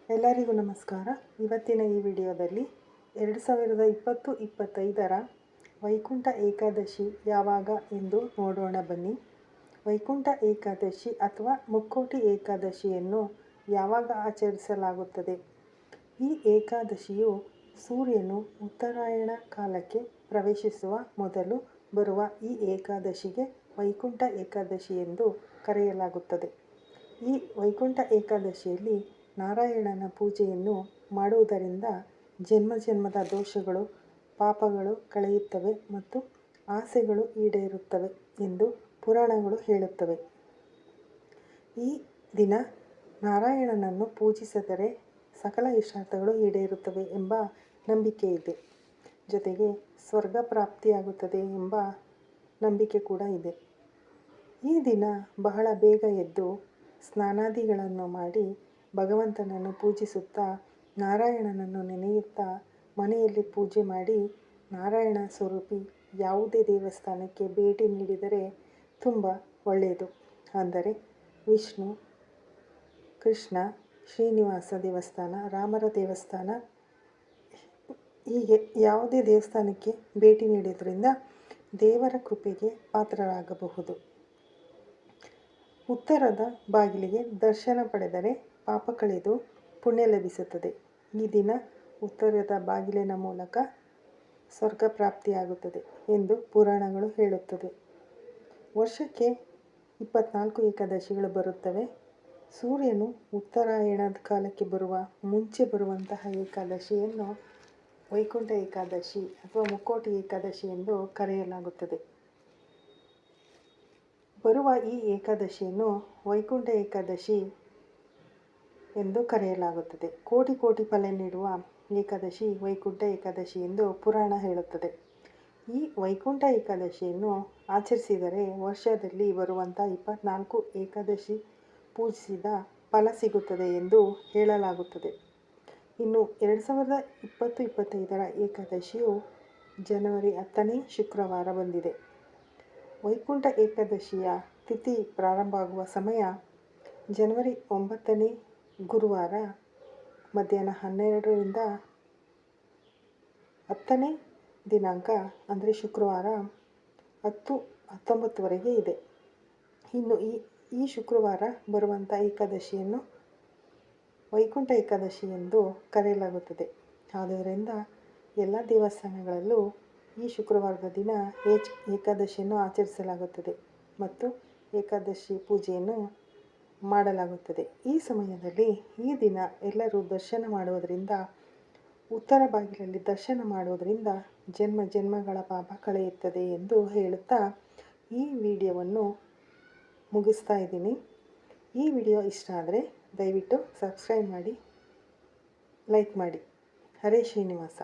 ಎಲ್ಲರಿಗೂ ನಮಸ್ಕಾರ. ಇವತ್ತಿನ ಈ ವಿಡಿಯೋದಲ್ಲಿ 2020-25ರ ವೈಕುಂಠ ಏಕಾದಶಿ ಯಾವಾಗ ಎಂದು ನೋಡೋಣ ಬನ್ನಿ. ವೈಕುಂಠ ಏಕಾದಶಿ ಅಥವಾ ಮುಕ್ಕೋಟಿ ಏಕಾದಶಿಯನ್ನು ಯಾವಾಗ ಆಚರಿಸಲಾಗುತ್ತದೆ? ಈ ಏಕಾದಶಿಯು ಸೂರ್ಯನು ಉತ್ತರಾಯಣ ಕಾಲಕ್ಕೆ ಪ್ರವೇಶಿಸುವ ಮೊದಲು ಬರುವ ಈ ಏಕಾದಶಿಗೆ ವೈಕುಂಠ ಏಕಾದಶಿ ಎಂದು ಕರೆಯಲಾಗುತ್ತದೆ. ಈ ವೈಕುಂಠ ಏಕಾದಶಿಯಲ್ಲಿ ನಾರಾಯಣನ ಪೂಜೆಯನ್ನು ಮಾಡುವುದರಿಂದ ಜನ್ಮದ ದೋಷಗಳು, ಪಾಪಗಳು ಕಳೆಯುತ್ತವೆ ಮತ್ತು ಆಸೆಗಳು ಈಡೇರುತ್ತವೆ ಎಂದು ಪುರಾಣಗಳು ಹೇಳುತ್ತವೆ. ಈ ದಿನ ನಾರಾಯಣನನ್ನು ಪೂಜಿಸಿದರೆ ಸಕಲ ಇಷ್ಟಾರ್ಥಗಳು ಈಡೇರುತ್ತವೆ ಎಂಬ ನಂಬಿಕೆ ಇದೆ. ಜೊತೆಗೆ ಸ್ವರ್ಗ ಪ್ರಾಪ್ತಿಯಾಗುತ್ತದೆ ಎಂಬ ನಂಬಿಕೆ ಕೂಡ ಇದೆ. ಈ ದಿನ ಬಹಳ ಬೇಗ ಎದ್ದು ಸ್ನಾನಾದಿಗಳನ್ನು ಮಾಡಿ ಭಗವಂತನನ್ನು ಪೂಜಿಸುತ್ತಾ ನಾರಾಯಣನನ್ನು ನೆನೆಯುತ್ತಾ ಮನೆಯಲ್ಲಿ ಪೂಜೆ ಮಾಡಿ ನಾರಾಯಣ ಸ್ವರೂಪಿ ಯಾವುದೇ ದೇವಸ್ಥಾನಕ್ಕೆ ಭೇಟಿ ನೀಡಿದರೆ ತುಂಬ ಒಳ್ಳೆಯದು. ಅಂದರೆ ವಿಷ್ಣು, ಕೃಷ್ಣ, ಶ್ರೀನಿವಾಸ ದೇವಸ್ಥಾನ, ರಾಮರ ದೇವಸ್ಥಾನ, ಹೀಗೆ ಯಾವುದೇ ದೇವಸ್ಥಾನಕ್ಕೆ ಭೇಟಿ ನೀಡೋದ್ರಿಂದ ದೇವರ ಕೃಪೆಗೆ ಪಾತ್ರರಾಗಬಹುದು. ಉತ್ತರದ ಬಾಗಿಲಿಗೆ ದರ್ಶನ ಪಡೆದರೆ ಪಾಪ ಕಳೆದು ಪುಣ್ಯ ಲಭಿಸುತ್ತದೆ. ಈ ದಿನ ಉತ್ತರದ ಬಾಗಿಲಿನ ಮೂಲಕ ಸ್ವರ್ಗ ಪ್ರಾಪ್ತಿಯಾಗುತ್ತದೆ ಎಂದು ಪುರಾಣಗಳು ಹೇಳುತ್ತದೆ. ವರ್ಷಕ್ಕೆ 24 ಏಕಾದಶಿಗಳು ಬರುತ್ತವೆ. ಸೂರ್ಯನು ಉತ್ತರಾಯಣದ ಕಾಲಕ್ಕೆ ಬರುವ ಮುಂಚೆ ಬರುವಂತಹ ಏಕಾದಶಿಯನ್ನು ವೈಕುಂಠ ಏಕಾದಶಿ ಅಥವಾ ಮುಕ್ಕೋಟಿ ಏಕಾದಶಿ ಎಂದು ಕರೆಯಲಾಗುತ್ತದೆ. ಬರುವ ಈ ಏಕಾದಶಿಯನ್ನು ವೈಕುಂಠ ಏಕಾದಶಿ ಎಂದು ಕರೆಯಲಾಗುತ್ತದೆ. ಕೋಟಿ ಫಲ ನೀಡುವ ಏಕಾದಶಿ ವೈಕುಂಠ ಏಕಾದಶಿ ಎಂದು ಪುರಾಣ ಹೇಳುತ್ತದೆ. ಈ ವೈಕುಂಠ ಏಕಾದಶಿಯನ್ನು ಆಚರಿಸಿದರೆ ವರ್ಷದಲ್ಲಿ ಬರುವಂಥ 24 ಏಕಾದಶಿ ಪೂಜಿಸಿದ ಫಲ ಸಿಗುತ್ತದೆ ಎಂದು ಹೇಳಲಾಗುತ್ತದೆ. ಇನ್ನು 2020-25ರ ಏಕಾದಶಿಯು ಜನವರಿ 10ನೇ ಶುಕ್ರವಾರ ಬಂದಿದೆ. ವೈಕುಂಠ ಏಕಾದಶಿಯ ತಿಥಿ ಪ್ರಾರಂಭ ಆಗುವ ಸಮಯ ಜನವರಿ 9ನೇ ಗುರುವಾರ ಮಧ್ಯಾಹ್ನ 12ರಿಂದ 10ನೇ ದಿನಾಂಕ ಅಂದರೆ ಶುಕ್ರವಾರ 10-19ವರೆಗೆ ಇದೆ. ಇನ್ನು ಈ ಶುಕ್ರವಾರ ಬರುವಂಥ ಏಕಾದಶಿಯನ್ನು ವೈಕುಂಠ ಏಕಾದಶಿ ಎಂದು ಕರೆಯಲಾಗುತ್ತದೆ. ಆದ್ದರಿಂದ ಎಲ್ಲ ದೇವಸ್ಥಾನಗಳಲ್ಲೂ ಈ ಶುಕ್ರವಾರದ ದಿನ ಏಕಾದಶಿಯನ್ನು ಆಚರಿಸಲಾಗುತ್ತದೆ ಮತ್ತು ಏಕಾದಶಿ ಪೂಜೆಯನ್ನು ಮಾಡಲಾಗುತ್ತದೆ. ಈ ಸಮಯದಲ್ಲಿ ಈ ದಿನ ಎಲ್ಲರೂ ದರ್ಶನ ಮಾಡುವುದರಿಂದ, ಉತ್ತರ ಬಾಗಿಲಲ್ಲಿ ದರ್ಶನ ಮಾಡುವುದರಿಂದ ಜನ್ಮಗಳ ಪಾಪ ಕಳೆಯುತ್ತದೆ ಎಂದು ಹೇಳುತ್ತಾ ಈ ವಿಡಿಯೋವನ್ನು ಮುಗಿಸ್ತಾ ಇದ್ದೀನಿ. ಈ ವಿಡಿಯೋ ಇಷ್ಟ ಆದರೆ ದಯವಿಟ್ಟು ಸಬ್ಸ್ಕ್ರೈಬ್ ಮಾಡಿ, ಲೈಕ್ ಮಾಡಿ. ಹರೇ ಶ್ರೀನಿವಾಸ.